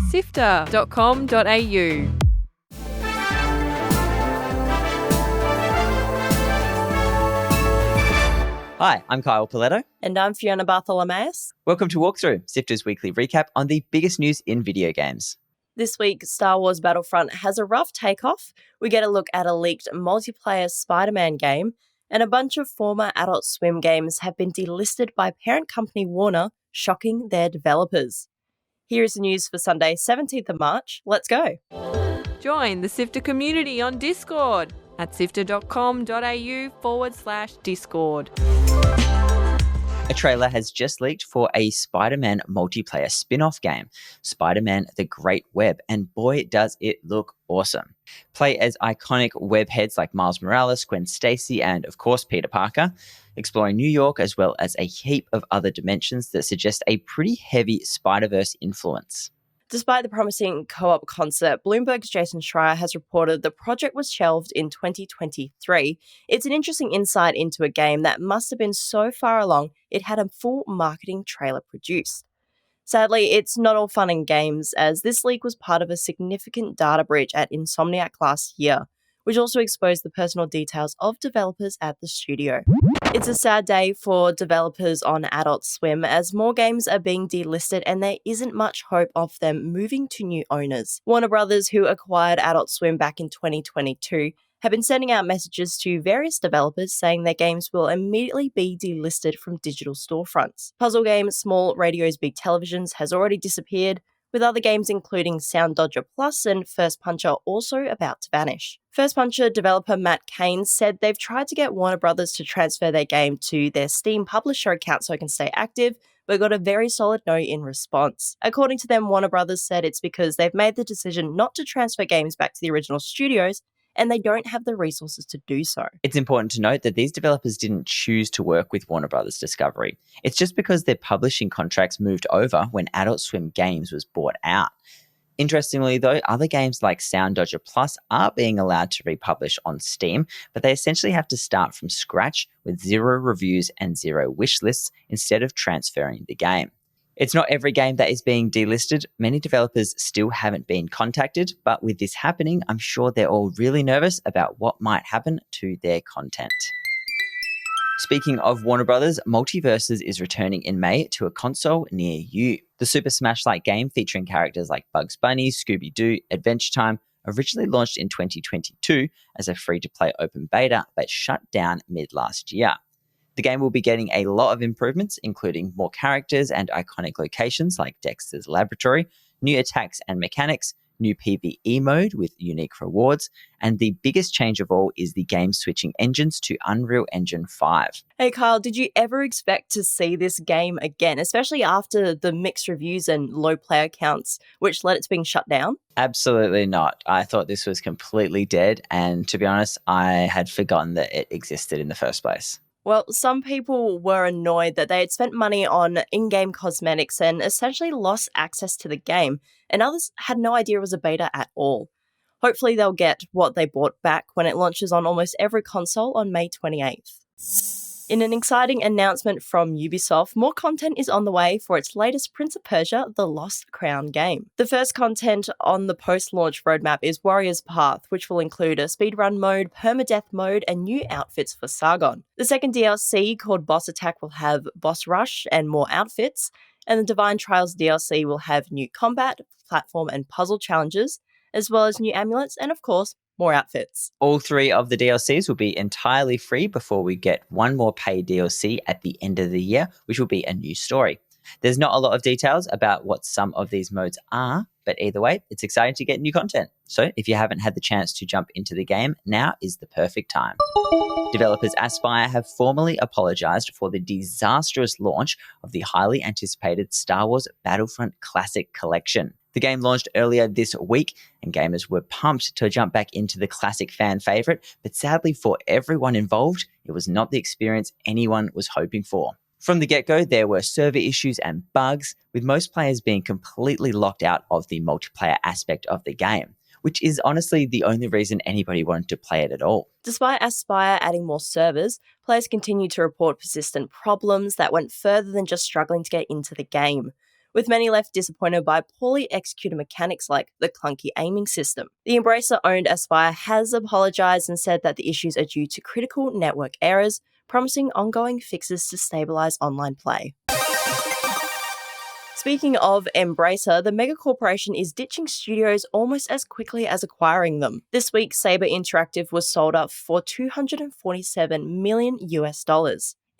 sifter.com.au. Hi, I'm Kyle Paletto. And I'm Fiona Bartholomaeus. Welcome to Walkthrough, Sifter's weekly recap on the biggest news in video games. This week, Star Wars Battlefront has a rough takeoff. We get a look at a leaked multiplayer Spider-Man game, and a bunch of former Adult Swim games have been delisted by parent company Warner, shocking their developers. Here is the news for Sunday, 17th of March. Let's go. Join the Sifter community on Discord at sifter.com.au/Discord. A trailer has just leaked for a Spider-Man multiplayer spin-off game, Spider-Man The Great Web, and boy, does it look awesome. Play as iconic web heads like Miles Morales, Gwen Stacy, and of course Peter Parker, exploring New York as well as a heap of other dimensions that suggest a pretty heavy Spider-Verse influence. Despite the promising co-op concept, Bloomberg's Jason Schreier has reported the project was shelved in 2023. It's an interesting insight into a game that must have been so far along it had a full marketing trailer produced. Sadly, it's not all fun and games, as this leak was part of a significant data breach at Insomniac last year, which also exposed the personal details of developers at the studio. It's a sad day for developers on Adult Swim, as more games are being delisted and there isn't much hope of them moving to new owners. Warner Brothers, who acquired Adult Swim back in 2022, have been sending out messages to various developers saying their games will immediately be delisted from digital storefronts. Puzzle game Small Radio's Big Televisions has already disappeared, with other games including Sound Dodger Plus and First Puncher also about to vanish. First Puncher developer Matt Kane said they've tried to get Warner Brothers to transfer their game to their Steam publisher account so it can stay active, but got a very solid no in response. According to them, Warner Brothers said it's because they've made the decision not to transfer games back to the original studios, and they don't have the resources to do so. It's important to note that these developers didn't choose to work with Warner Brothers Discovery. It's just because their publishing contracts moved over when Adult Swim Games was bought out. Interestingly, though, other games like Sound Dodger Plus are being allowed to republish on Steam, but they essentially have to start from scratch with 0 reviews and 0 wish lists instead of transferring the game. It's not every game that is being delisted. Many developers still haven't been contacted, but with this happening, I'm sure they're all really nervous about what might happen to their content. Speaking of Warner Brothers, MultiVersus is returning in May to a console near you. The Super Smash-like game featuring characters like Bugs Bunny, Scooby-Doo, Adventure Time originally launched in 2022 as a free-to-play open beta, but shut down mid-last year. The game will be getting a lot of improvements, including more characters and iconic locations like Dexter's Laboratory, new attacks and mechanics, new PvE mode with unique rewards, and the biggest change of all is the game switching engines to Unreal Engine 5. Hey Kyle, did you ever expect to see this game again, especially after the mixed reviews and low player counts, which led it to being shut down? Absolutely not. I thought this was completely dead, and to be honest, I had forgotten that it existed in the first place. Well, some people were annoyed that they had spent money on in-game cosmetics and essentially lost access to the game, and others had no idea it was a beta at all. Hopefully they'll get what they bought back when it launches on almost every console on May 28th. In an exciting announcement from Ubisoft, more content is on the way for its latest Prince of Persia: The Lost Crown game. The first content on the post-launch roadmap is Warrior's Path, which will include a speedrun mode, permadeath mode, and new outfits for Sargon. The second DLC, called Boss Attack, will have Boss Rush and more outfits, and the Divine Trials DLC will have new combat, platform, and puzzle challenges, as well as new amulets and, of course, more outfits. All 3 of the DLCs will be entirely free before we get one more paid DLC at the end of the year, which will be a new story. There's not a lot of details about what some of these modes are, but either way, it's exciting to get new content. So if you haven't had the chance to jump into the game, now is the perfect time. Developers Aspyr have formally apologized for the disastrous launch of the highly anticipated Star Wars Battlefront Classic Collection. The game launched earlier this week, and gamers were pumped to jump back into the classic fan favorite, but sadly for everyone involved, it was not the experience anyone was hoping for. From the get-go, there were server issues and bugs, with most players being completely locked out of the multiplayer aspect of the game, which is honestly the only reason anybody wanted to play it at all. Despite Aspyr adding more servers, players continued to report persistent problems that went further than just struggling to get into the game. with many left disappointed by poorly executed mechanics like the clunky aiming system. The Embracer-owned Aspyr has apologised and said that the issues are due to critical network errors, promising ongoing fixes to stabilise online play. Speaking of Embracer, the mega corporation is ditching studios almost as quickly as acquiring them. This week, Saber Interactive was sold up for $247 million.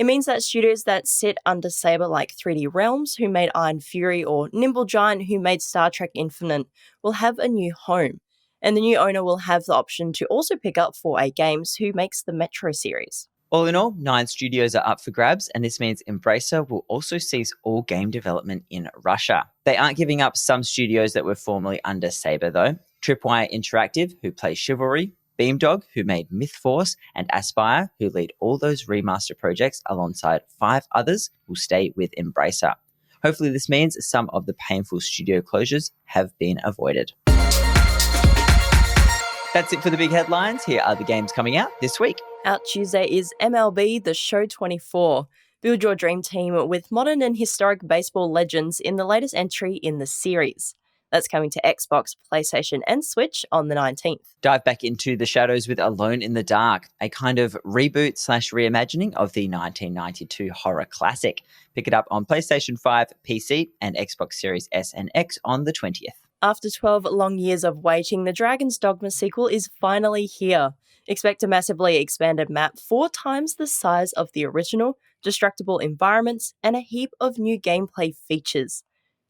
It means that studios that sit under Saber like 3D Realms, who made Iron Fury, or Nimble Giant, who made Star Trek Infinite, will have a new home. And the new owner will have the option to also pick up 4A Games, who makes the Metro series. All in all, 9 studios are up for grabs, and this means Embracer will also cease all game development in Russia. They aren't giving up some studios that were formerly under Saber, though. Tripwire Interactive, who play Chivalry, Beamdog, who made Mythforce, and Aspyr, who lead all those remaster projects alongside 5 others, will stay with Embracer. Hopefully this means some of the painful studio closures have been avoided. That's it for the big headlines. Here are the games coming out this week. Out Tuesday is MLB The Show 24. Build your dream team with modern and historic baseball legends in the latest entry in the series. That's coming to Xbox, PlayStation, and Switch on the 19th. Dive back into the shadows with Alone in the Dark, a kind of reboot/reimagining of the 1992 horror classic. Pick it up on PlayStation 5, PC, and Xbox Series S and X on the 20th. After 12 long years of waiting, the Dragon's Dogma sequel is finally here. Expect a massively expanded map 4 times the size of the original, destructible environments, and a heap of new gameplay features.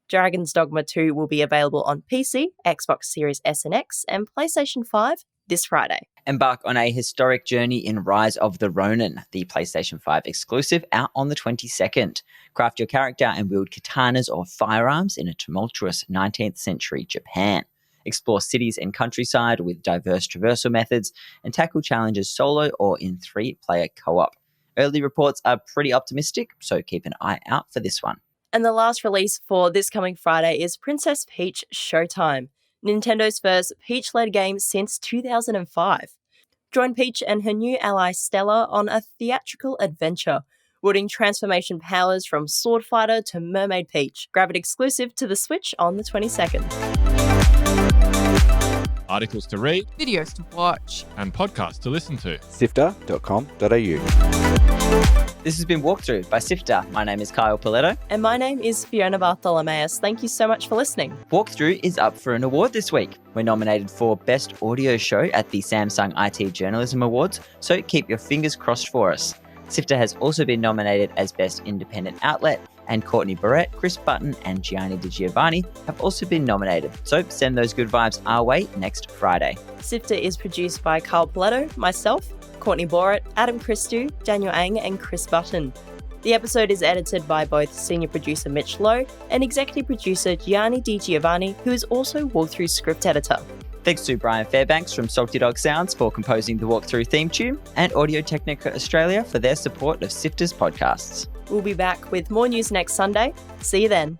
Dragon's Dogma 2 will be available on PC, Xbox Series S and X, and PlayStation 5 this Friday. Embark on a historic journey in Rise of the Ronin, the PlayStation 5 exclusive, out on the 22nd. Craft your character and wield katanas or firearms in a tumultuous 19th century Japan. Explore cities and countryside with diverse traversal methods, and tackle challenges solo or in 3-player co-op. Early reports are pretty optimistic, so keep an eye out for this one. And the last release for this coming Friday is Princess Peach Showtime, Nintendo's first Peach-led game since 2005. Join Peach and her new ally Stella on a theatrical adventure, wielding transformation powers from Sword Fighter to Mermaid Peach. Grab it exclusive to the Switch on the 22nd. Articles to read, Videos to watch. and podcasts to listen to. Sifter.com.au. This has been Walkthrough by Sifter. My name is Kyle Paletto. And my name is Fiona Bartholomeus. Thank you so much for listening. Walkthrough is up for an award this week. We're nominated for Best Audio Show at the Samsung IT Journalism Awards, so keep your fingers crossed for us. Sifter has also been nominated as Best Independent Outlet, and Courtney Barrett, Chris Button, and Gianni Di Giovanni have also been nominated, so send those good vibes our way next Friday. Sifter is produced by Kyle Paletto, myself, Courtney Barrett, Adam Christou, Daniel Ang, and Chris Button. The episode is edited by both senior producer Mitch Lowe and executive producer Gianni Di Giovanni, who is also Walkthrough script editor. Thanks to Brian Fairbanks from Salty Dog Sounds for composing the Walkthrough theme tune, and Audio Technica Australia for their support of Sifter's podcasts. We'll be back with more news next Sunday. See you then.